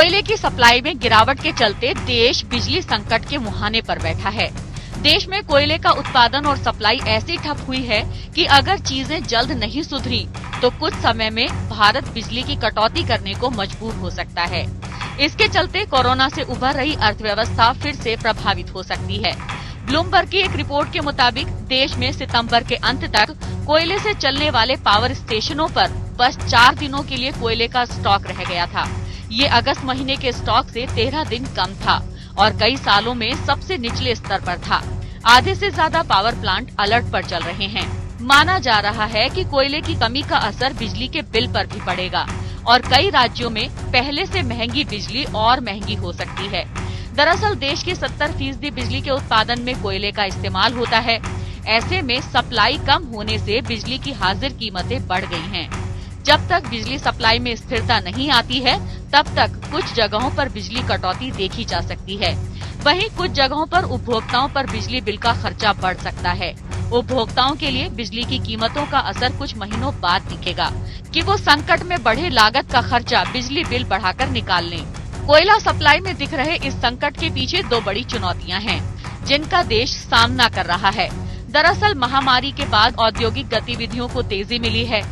कोयले की सप्लाई में गिरावट के चलते देश बिजली संकट के मुहाने पर बैठा है। देश में कोयले का उत्पादन और सप्लाई ऐसी ठप हुई है कि अगर चीजें जल्द नहीं सुधरी तो कुछ समय में भारत बिजली की कटौती करने को मजबूर हो सकता है। इसके चलते कोरोना से उभर रही अर्थव्यवस्था फिर से प्रभावित हो सकती है। ब्लूमबर्ग की एक रिपोर्ट के मुताबिक देश में सितंबर के अंत तक कोयले से चलने वाले पावर स्टेशनों पर बस 4 दिनों के लिए कोयले का स्टॉक रह गया था। ये अगस्त महीने के स्टॉक से 13 दिन कम था और कई सालों में सबसे निचले स्तर पर था। आधे से ज्यादा पावर प्लांट अलर्ट पर चल रहे हैं। माना जा रहा है कि कोयले की कमी का असर बिजली के बिल पर भी पड़ेगा और कई राज्यों में पहले से महंगी बिजली और महंगी हो सकती है। दरअसल देश की 70% बिजली के उत्पादन में कोयले का इस्तेमाल होता है। ऐसे में सप्लाई कम होने से बिजली की हाजिर कीमतें बढ़ गई हैं। जब तक बिजली सप्लाई में स्थिरता नहीं आती है तब तक कुछ जगहों पर बिजली कटौती देखी जा सकती है। वहीं कुछ जगहों पर उपभोक्ताओं पर बिजली बिल का खर्चा बढ़ सकता है। उपभोक्ताओं के लिए बिजली की कीमतों का असर कुछ महीनों बाद दिखेगा कि वो संकट में बढ़े लागत का खर्चा बिजली बिल बढ़ाकर निकाल लें। कोयला सप्लाई में दिख रहे इस संकट के पीछे 2 बड़ी चुनौतियां हैं जिनका देश सामना कर रहा है। दरअसल महामारी के बाद औद्योगिक गतिविधियों को तेजी मिली है।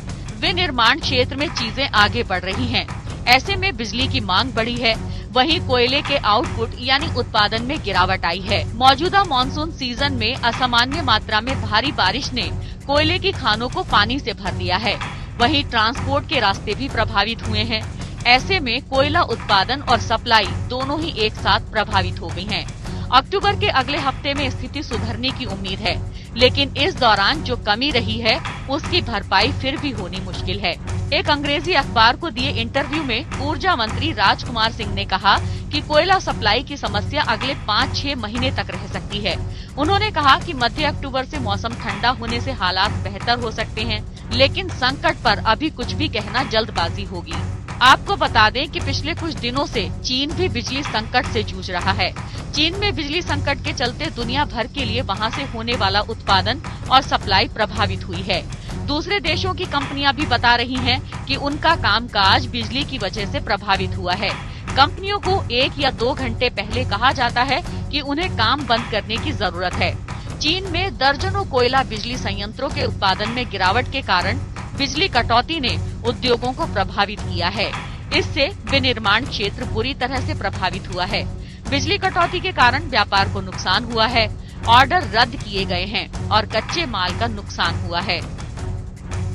विनिर्माण क्षेत्र में चीजें आगे बढ़ रही हैं। ऐसे में बिजली की मांग बढ़ी है। वहीं कोयले के आउटपुट यानी उत्पादन में गिरावट आई है। मौजूदा मानसून सीजन में असामान्य मात्रा में भारी बारिश ने कोयले की खानों को पानी से भर दिया है। वहीं ट्रांसपोर्ट के रास्ते भी प्रभावित हुए हैं। ऐसे में कोयला उत्पादन और सप्लाई दोनों ही एक साथ प्रभावित हो गई हैं। अक्टूबर के अगले हफ्ते में स्थिति सुधरने की उम्मीद है, लेकिन इस दौरान जो कमी रही है उसकी भरपाई फिर भी होनी मुश्किल है। एक अंग्रेजी अखबार को दिए इंटरव्यू में ऊर्जा मंत्री राजकुमार सिंह ने कहा कि कोयला सप्लाई की समस्या अगले 5-6 महीने तक रह सकती है। उन्होंने कहा कि मध्य अक्टूबर से मौसम ठंडा होने से हालात बेहतर हो सकते हैं, लेकिन संकट पर अभी कुछ भी कहना जल्दबाजी होगी। आपको बता दें कि पिछले कुछ दिनों से चीन भी बिजली संकट से जूझ रहा है। चीन में बिजली संकट के चलते दुनिया भर के लिए वहां से होने वाला उत्पादन और सप्लाई प्रभावित हुई है। दूसरे देशों की कंपनियां भी बता रही हैं कि उनका कामकाज बिजली की वजह से प्रभावित हुआ है। कंपनियों को 1 या 2 घंटे पहले कहा जाता है कि उन्हें काम बंद करने की जरूरत है। चीन में दर्जनों कोयला बिजली संयंत्रों के उत्पादन में गिरावट के कारण बिजली कटौती ने उद्योगों को प्रभावित किया है। इससे विनिर्माण क्षेत्र बुरी तरह से प्रभावित हुआ है। बिजली कटौती के कारण व्यापार को नुकसान हुआ है, ऑर्डर रद्द किए गए हैं और कच्चे माल का नुकसान हुआ है।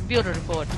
Bureau report.